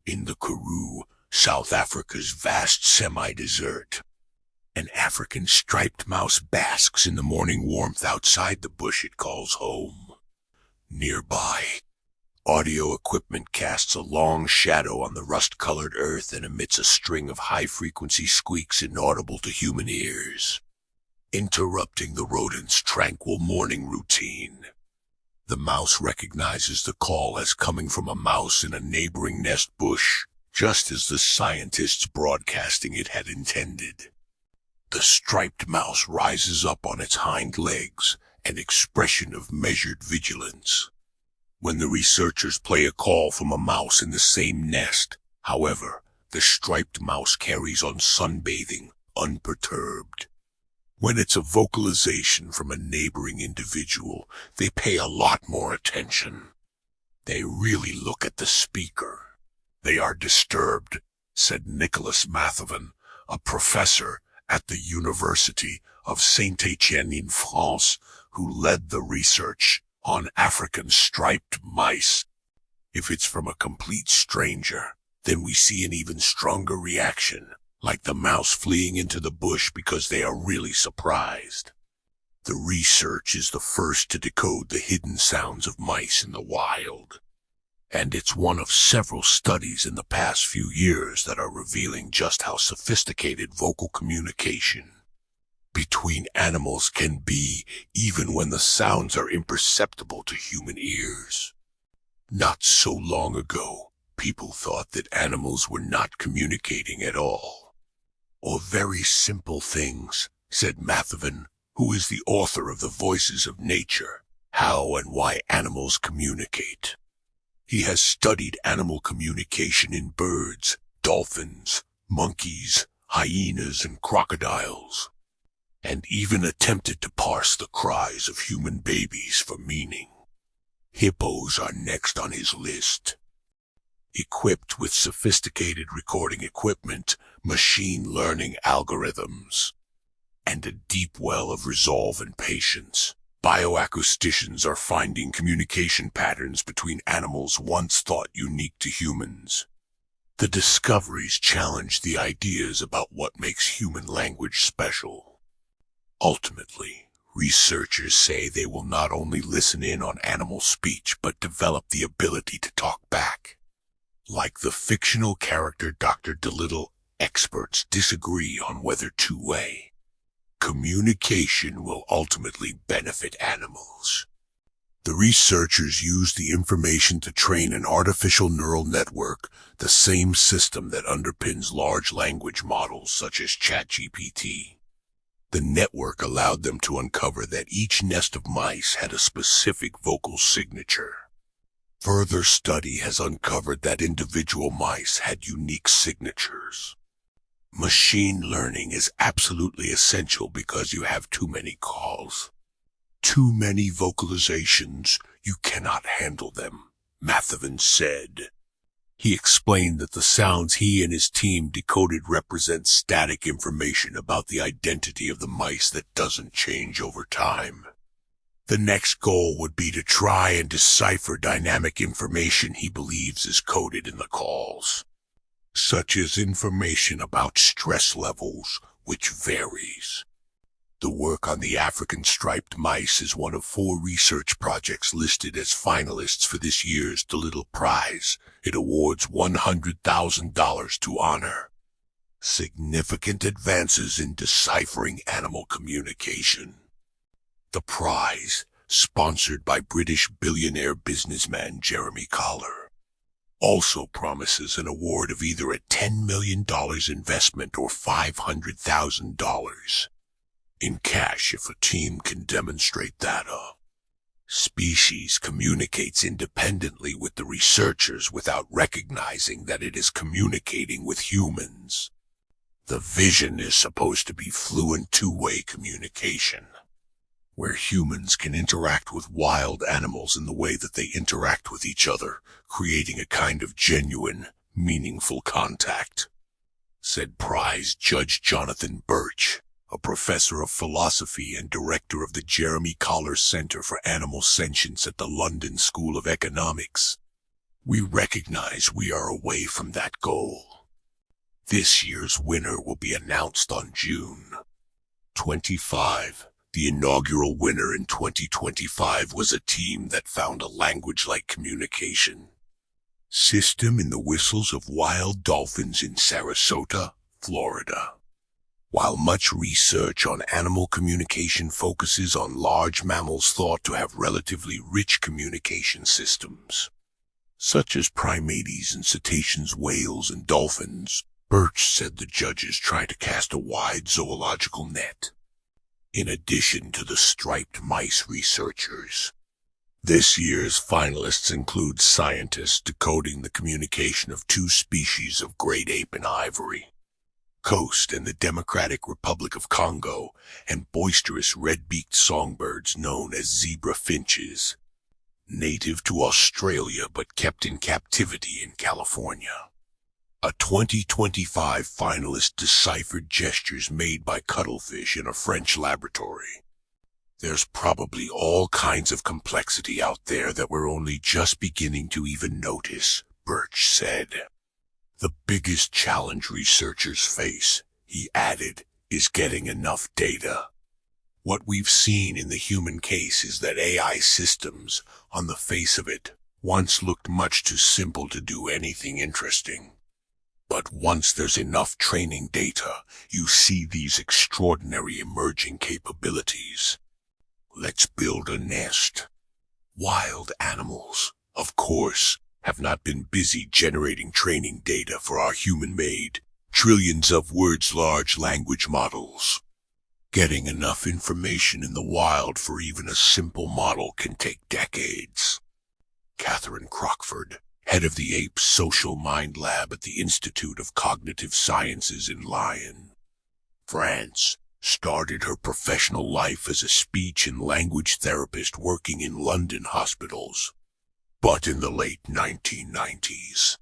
In the Karoo, South Africa's vast semi-desert, an African striped mouse basks in the morning warmth outside the bush it calls home. Nearby, audio equipment casts a long shadow on the rust-colored earth and emits a string of high-frequency squeaks inaudible to human ears, interrupting the rodent's tranquil morning routine. The mouse recognizes the call as coming from a mouse in a neighboring nest bush, just as the scientists broadcasting it had intended. The striped mouse rises up on its hind legs, an expression of measured vigilance. When the researchers play a call from a mouse in the same nest, however, the striped mouse carries on sunbathing, unperturbed. When it's a vocalization from a neighboring individual, they pay a lot more attention. They really look at the speaker. They are disturbed, said Nicholas Mathavan, a professor at the University of Saint-Étienne in France, who led the research on African striped mice. If it's from a complete stranger, then we see an even stronger reaction, like the mouse fleeing into the bush because they are really surprised. The research is the first to decode the hidden sounds of mice in the wild, and it's one of several studies in the past few years that are revealing just how sophisticated vocal communication between animals can be, even when the sounds are imperceptible to human ears. Not so long ago, people thought that animals were not communicating at all. Or very simple things, said Mathavan, who is the author of The Voices of Nature, How and Why Animals Communicate. He has studied animal communication in birds, dolphins, monkeys, hyenas, and crocodiles, and even attempted to parse the cries of human babies for meaning. Hippos are next on his list. Equipped with sophisticated recording equipment, machine learning algorithms, and a deep well of resolve and patience, bioacousticians are finding communication patterns between animals once thought unique to humans. The discoveries challenge the ideas about what makes human language special. Ultimately, researchers say they will not only listen in on animal speech but develop the ability to talk back. Like the fictional character Dr. Dolittle, experts disagree on whether two-way communication will ultimately benefit animals. The researchers used the information to train an artificial neural network, the same system that underpins large language models such as ChatGPT. The network allowed them to uncover that each nest of mice had a specific vocal signature. Further study has uncovered that individual mice had unique signatures. Machine learning is absolutely essential because you have too many calls. Too many vocalizations, you cannot handle them, Mathavan said. He explained that the sounds he and his team decoded represent static information about the identity of the mice that doesn't change over time. The next goal would be to try and decipher dynamic information he believes is coded in the calls, such as information about stress levels, which varies. The work on the African striped mice is one of 4 research projects listed as finalists for this year's Dolittle Prize. It awards $100,000 to honor significant advances in deciphering animal communication. The prize, sponsored by British billionaire businessman Jeremy Collar, also promises an award of either a $10 million investment or $500,000 in cash if a team can demonstrate that a species communicates independently with the researchers without recognizing that it is communicating with humans. The vision is supposed to be fluent two-way communication, where humans can interact with wild animals in the way that they interact with each other, creating a kind of genuine, meaningful contact, said Prize Judge Jonathan Birch, a professor of philosophy and director of the Jeremy Collar Center for Animal Sentience at the London School of Economics. We recognize we are away from that goal. This year's winner will be announced on June 25. The inaugural winner in 2025 was a team that found a language-like communication system in the whistles of wild dolphins in Sarasota, Florida. While much research on animal communication focuses on large mammals thought to have relatively rich communication systems, such as primates and cetaceans, whales, and dolphins, Birch said the judges try to cast a wide zoological net. In addition to the striped mice researchers, this year's finalists include scientists decoding the communication of two species of great ape in Ivory Coast and the Democratic Republic of Congo, and boisterous red-beaked songbirds known as zebra finches, native to Australia but kept in captivity in California. A 2025 finalist deciphered gestures made by cuttlefish in a French laboratory. There's probably all kinds of complexity out there that we're only just beginning to even notice, Birch said. The biggest challenge researchers face, he added, is getting enough data. What we've seen in the human case is that AI systems, on the face of it, once looked much too simple to do anything interesting. But once there's enough training data, you see these extraordinary emerging capabilities. Let's build a nest. Wild animals, of course, have not been busy generating training data for our human-made, trillions of words large language models. Getting enough information in the wild for even a simple model can take decades. Catherine Crockford, head of the Ape Social Mind Lab at the Institute of Cognitive Sciences in Lyon, France, started her professional life as a speech and language therapist working in London hospitals. But in the late 1990s,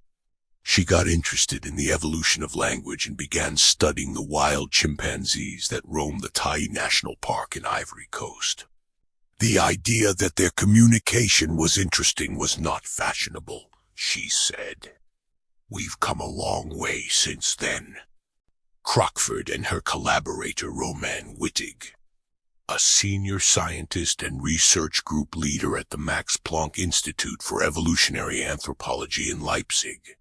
she got interested in the evolution of language and began studying the wild chimpanzees that roam the Tai National Park in Ivory Coast. The idea that their communication was interesting was not fashionable, she said. We've come a long way since then. Crockford and her collaborator Roman Wittig, a senior scientist and research group leader at the Max Planck Institute for Evolutionary Anthropology in Leipzig,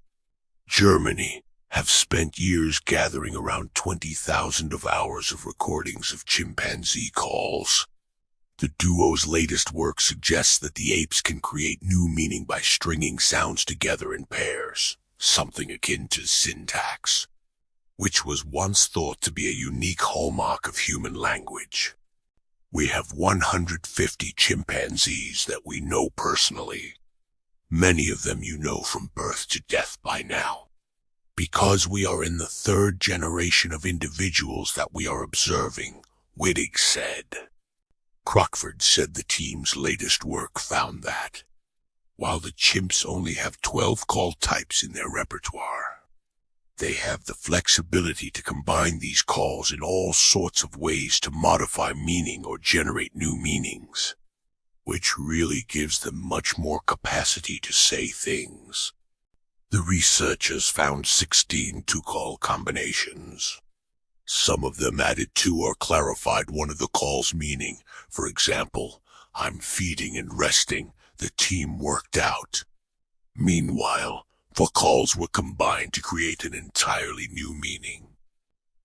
Germany, have spent years gathering around 20,000 hours of recordings of chimpanzee calls. The duo's latest work suggests that the apes can create new meaning by stringing sounds together in pairs, something akin to syntax, which was once thought to be a unique hallmark of human language. We have 150 chimpanzees that we know personally. Many of them you know from birth to death by now. Because we are in the third generation of individuals that we are observing, Wittig said. Crockford said the team's latest work found that, while the chimps only have 12 call types in their repertoire, they have the flexibility to combine these calls in all sorts of ways to modify meaning or generate new meanings, which really gives them much more capacity to say things. The researchers found 16 two-call combinations. Some of them added to or clarified one of the call's meaning. For example, I'm feeding and resting, the team worked out. Meanwhile, the calls were combined to create an entirely new meaning.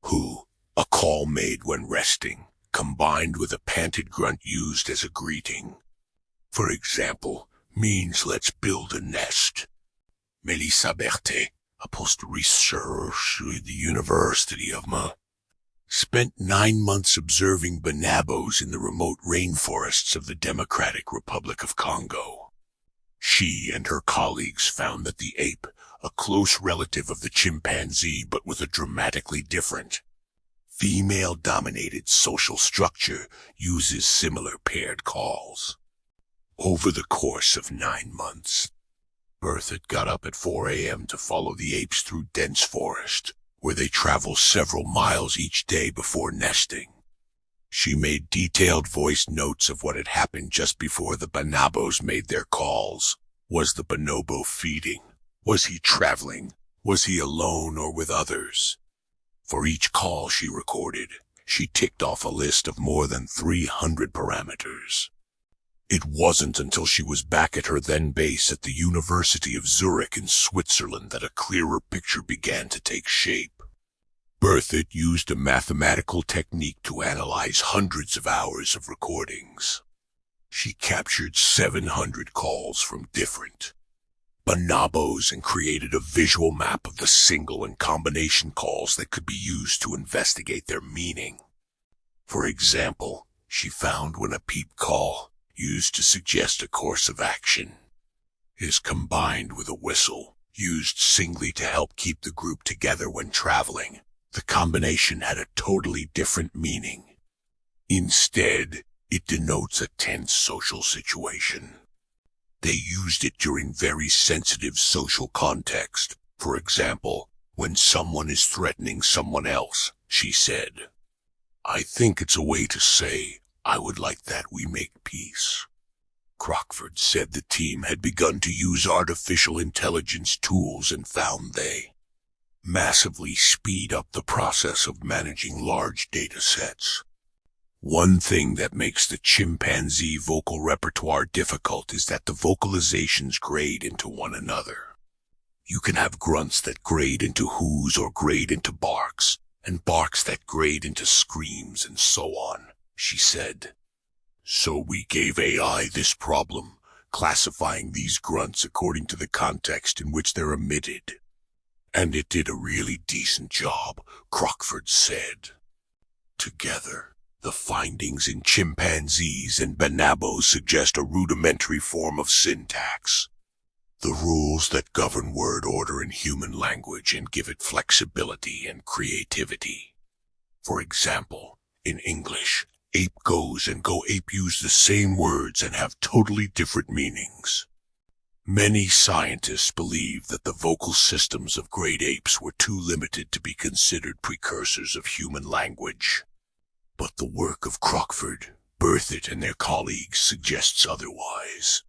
Who, a call made when resting, combined with a panted grunt used as a greeting. For example, means let's build a nest. Melissa Berthet, a post-researcher at the University of spent 9 months observing bonobos in the remote rainforests of the Democratic Republic of Congo. She and her colleagues found that the ape, a close relative of the chimpanzee but with a dramatically different, female-dominated social structure, uses similar paired calls. Over the course of 9 months, Berthet got up at 4 a.m. to follow the apes through dense forest, where they travel several miles each day before nesting. She made detailed voice notes of what had happened just before the bonobos made their calls. Was the bonobo feeding? Was he traveling? Was he alone or with others? For each call she recorded, she ticked off a list of more than 300 parameters. It wasn't until she was back at her then base at the University of Zurich in Switzerland that a clearer picture began to take shape. Berthet used a mathematical technique to analyze hundreds of hours of recordings. She captured 700 calls from different bonobos and created a visual map of the single and combination calls that could be used to investigate their meaning. For example, she found when a peep call, used to suggest a course of action, is combined with a whistle, used singly to help keep the group together when traveling, the combination had a totally different meaning. Instead, it denotes a tense social situation. They used it during very sensitive social context. For example, when someone is threatening someone else, she said, "I think it's a way to say, I would like that we make peace." Crockford said the team had begun to use artificial intelligence tools and found they massively speed up the process of managing large data sets. One thing that makes the chimpanzee vocal repertoire difficult is that the vocalizations grade into one another. You can have grunts that grade into whoos or grade into barks, and barks that grade into screams and so on, she said. So we gave AI this problem, classifying these grunts according to the context in which they're emitted. And it did a really decent job, Crockford said. Together, the findings in chimpanzees and bonobos suggest a rudimentary form of syntax, the rules that govern word order in human language and give it flexibility and creativity. For example, in English, ape goes and go ape use the same words and have totally different meanings. Many scientists believe that the vocal systems of great apes were too limited to be considered precursors of human language. But the work of Crockford, Berthet, and their colleagues suggests otherwise.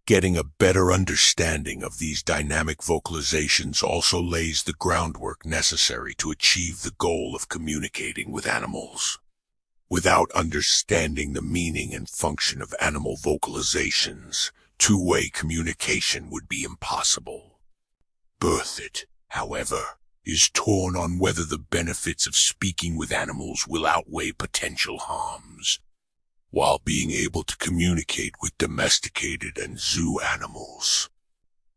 Getting a better understanding of these dynamic vocalizations also lays the groundwork necessary to achieve the goal of communicating with animals. Without understanding the meaning and function of animal vocalizations, two-way communication would be impossible. Berthet, however, is torn on whether the benefits of speaking with animals will outweigh potential harms, while being able to communicate with domesticated and zoo animals,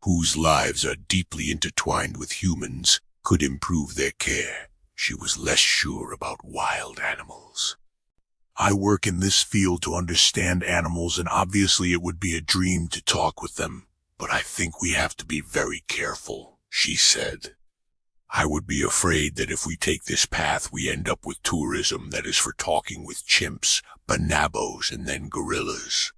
whose lives are deeply intertwined with humans, could improve their care. She was less sure about wild animals. I work in this field to understand animals, and obviously it would be a dream to talk with them, but I think we have to be very careful, she said. I would be afraid that if we take this path, we end up with tourism that is for talking with chimps, bonobos, and then gorillas.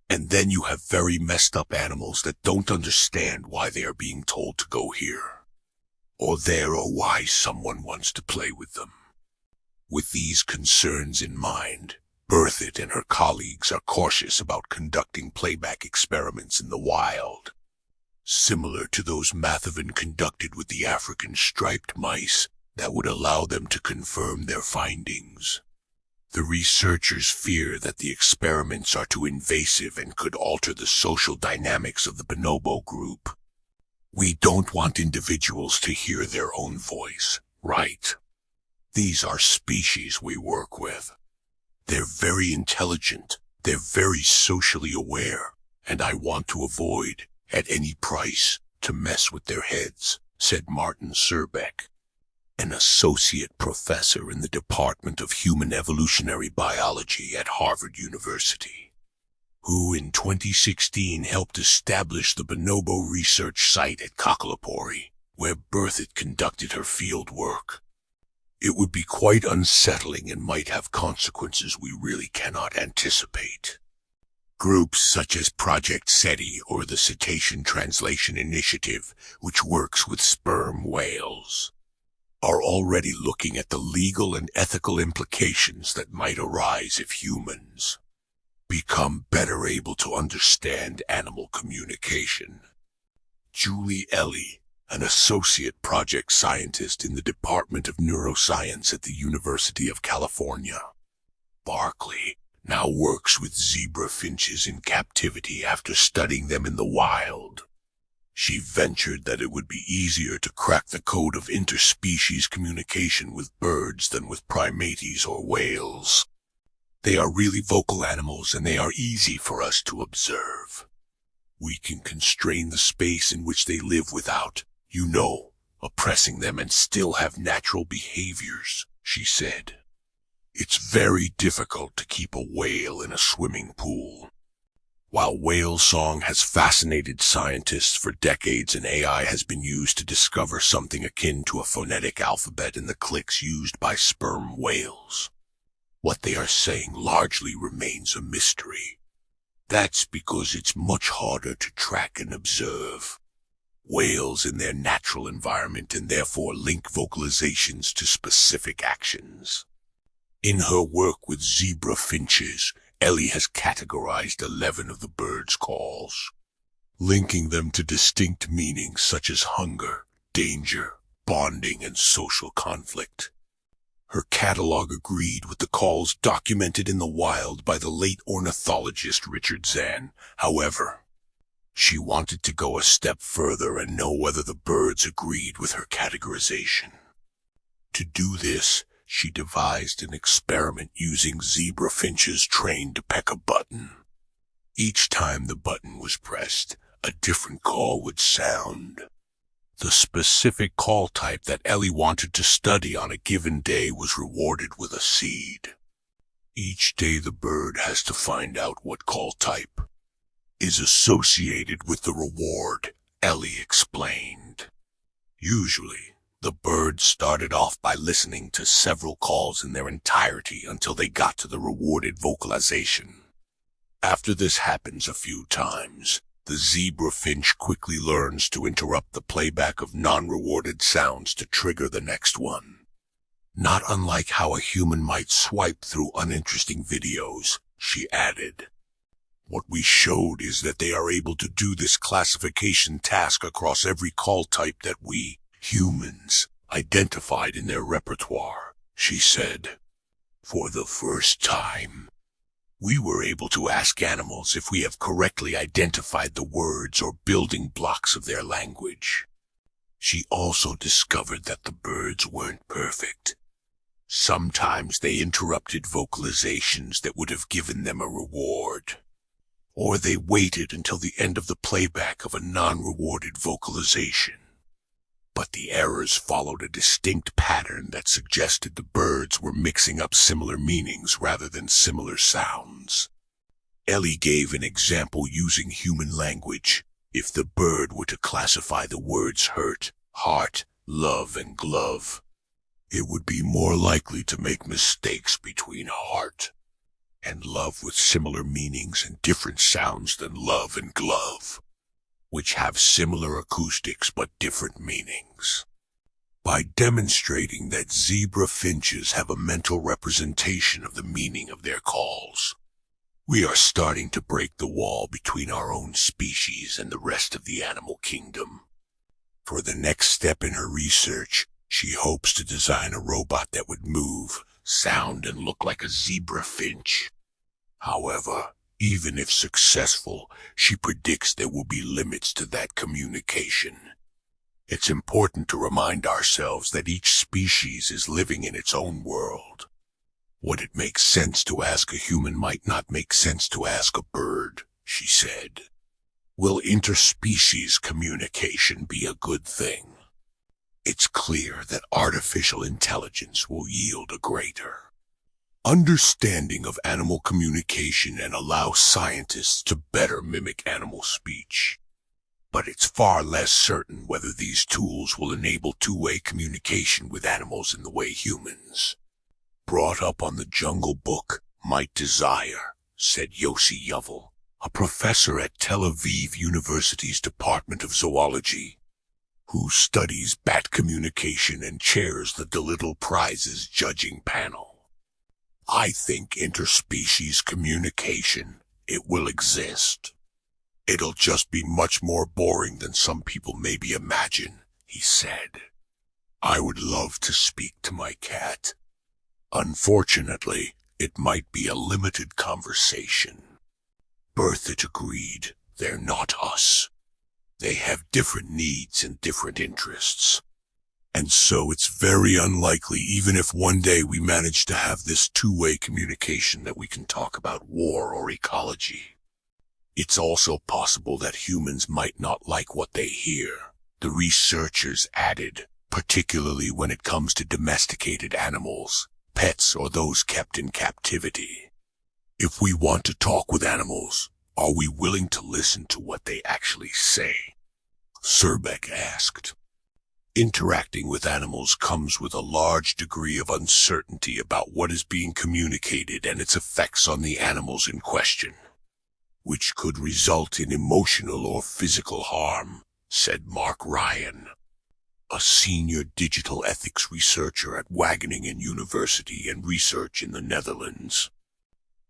And then you have very messed up animals that don't understand why they are being told to go here or there, or why someone wants to play with them. With these concerns in mind, Berthet and her colleagues are cautious about conducting playback experiments in the wild, similar to those Mathavan conducted with the African striped mice, that would allow them to confirm their findings. The researchers fear that the experiments are too invasive and could alter the social dynamics of the bonobo group. We don't want individuals to hear their own voice, right? These are species we work with. They're very intelligent, they're very socially aware, and I want to avoid, at any price, to mess with their heads, said Martin Surbeck, an associate professor in the Department of Human Evolutionary Biology at Harvard University, who in 2016 helped establish the bonobo research site at Kakalapori, where Berthet conducted her field work. It would be quite unsettling and might have consequences we really cannot anticipate. Groups such as Project SETI or the Cetacean Translation Initiative, which works with sperm whales, are already looking at the legal and ethical implications that might arise if humans become better able to understand animal communication. Julie Ellie, an associate project scientist in the Department of Neuroscience at the University of California, Berkeley, now works with zebra finches in captivity after studying them in the wild. She ventured that it would be easier to crack the code of interspecies communication with birds than with primates or whales. They are really vocal animals and they are easy for us to observe. We can constrain the space in which they live without, oppressing them and still have natural behaviors, she said. It's very difficult to keep a whale in a swimming pool. While whale song has fascinated scientists for decades and AI has been used to discover something akin to a phonetic alphabet in the clicks used by sperm whales, what they are saying largely remains a mystery. That's because it's much harder to track and observe whales in their natural environment and therefore link vocalizations to specific actions. In her work with zebra finches, Ellie has categorized 11 of the birds' calls, linking them to distinct meanings such as hunger, danger, bonding, and social conflict. Her catalog agreed with the calls documented in the wild by the late ornithologist Richard Zahn. However, she wanted to go a step further and know whether the birds agreed with her categorization. To do this, she devised an experiment using zebra finches trained to peck a button. Each time the button was pressed, a different call would sound. The specific call type that Ellie wanted to study on a given day was rewarded with a seed. Each day the bird has to find out what call type is associated with the reward, Ellie explained. Usually, the birds started off by listening to several calls in their entirety until they got to the rewarded vocalization. After this happens a few times, the zebra finch quickly learns to interrupt the playback of non-rewarded sounds to trigger the next one. Not unlike how a human might swipe through uninteresting videos, she added. What we showed is that they are able to do this classification task across every call type that we, humans, identified in their repertoire, she said. For the first time, we were able to ask animals if we have correctly identified the words or building blocks of their language. She also discovered that the birds weren't perfect. Sometimes they interrupted vocalizations that would have given them a reward, or they waited until the end of the playback of a non-rewarded vocalization. But the errors followed a distinct pattern that suggested the birds were mixing up similar meanings rather than similar sounds. Ellie gave an example using human language. If the bird were to classify the words hurt, heart, love, and glove, it would be more likely to make mistakes between heart and love with similar meanings and different sounds than love and glove, which have similar acoustics but different meanings. By demonstrating that zebra finches have a mental representation of the meaning of their calls, we are starting to break the wall between our own species and the rest of the animal kingdom. For the next step in her research, she hopes to design a robot that would move, sound, and look like a zebra finch. However, even if successful, she predicts there will be limits to that communication. It's important to remind ourselves that each species is living in its own world. What it makes sense to ask a human might not make sense to ask a bird, she said. Will interspecies communication be a good thing? It's clear that artificial intelligence will yield a greater understanding of animal communication and allow scientists to better mimic animal speech. But it's far less certain whether these tools will enable two-way communication with animals in the way humans. Brought up on the Jungle Book, Might Desire, said Yossi Yuval, a professor at Tel Aviv University's Department of Zoology, who studies bat communication and chairs the DeLittle Prize's judging panel. I think interspecies communication, it will exist. It'll just be much more boring than some people maybe imagine, he said. I would love to speak to my cat. Unfortunately, it might be a limited conversation. Bertha agreed. They're not us. They have different needs and different interests. And so it's very unlikely, even if one day we manage to have this two-way communication, that we can talk about war or ecology. It's also possible that humans might not like what they hear, the researchers added, particularly when it comes to domesticated animals, pets, or those kept in captivity. If we want to talk with animals, are we willing to listen to what they actually say? Surbeck asked. Interacting with animals comes with a large degree of uncertainty about what is being communicated and its effects on the animals in question, which could result in emotional or physical harm, said Mark Ryan, a senior digital ethics researcher at Wageningen University and Research in the Netherlands.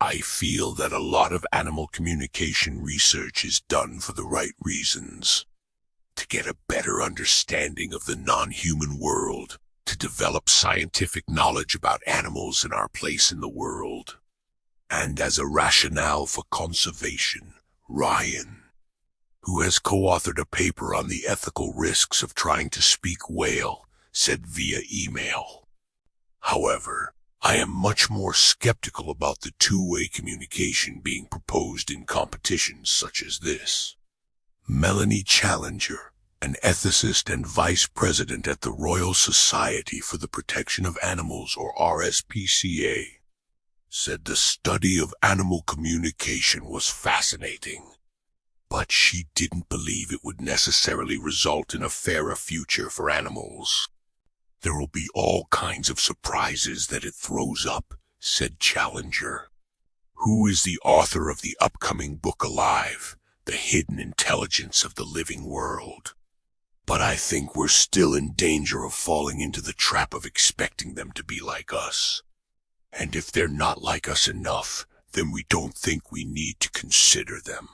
I feel that a lot of animal communication research is done for the right reasons. To get a better understanding of the non-human world, to develop scientific knowledge about animals and our place in the world, and as a rationale for conservation. Ryan, who has co-authored a paper on the ethical risks of trying to speak whale, said via email. However, I am much more skeptical about the two-way communication being proposed in competitions such as this. Melanie Challenger, an ethicist and vice president at the Royal Society for the Protection of Animals, or RSPCA, said the study of animal communication was fascinating, but she didn't believe it would necessarily result in a fairer future for animals. There will be all kinds of surprises that it throws up, said Challenger, who is the author of the upcoming book Alive, The Hidden Intelligence of the Living World. But I think we're still in danger of falling into the trap of expecting them to be like us. And if they're not like us enough, then we don't think we need to consider them.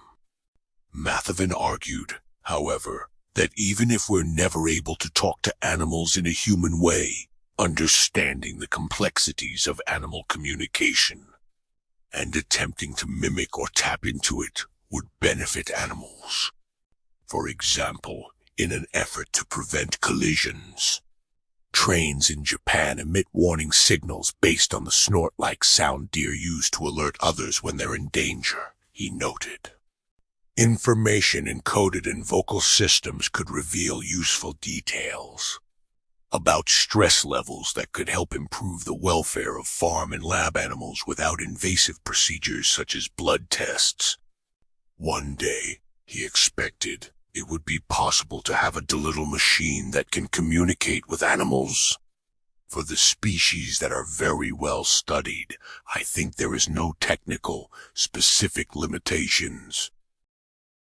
Mathavan argued, however, that even if we're never able to talk to animals in a human way, understanding the complexities of animal communication and attempting to mimic or tap into it would benefit animals. For example, in an effort to prevent collisions, trains in Japan emit warning signals based on the snort-like sound deer use to alert others when they're in danger, he noted. Information encoded in vocal systems could reveal useful details about stress levels that could help improve the welfare of farm and lab animals without invasive procedures such as blood tests. One day, he expected, it would be possible to have a little machine that can communicate with animals. For the species that are very well studied, I think there is no technical, specific limitations.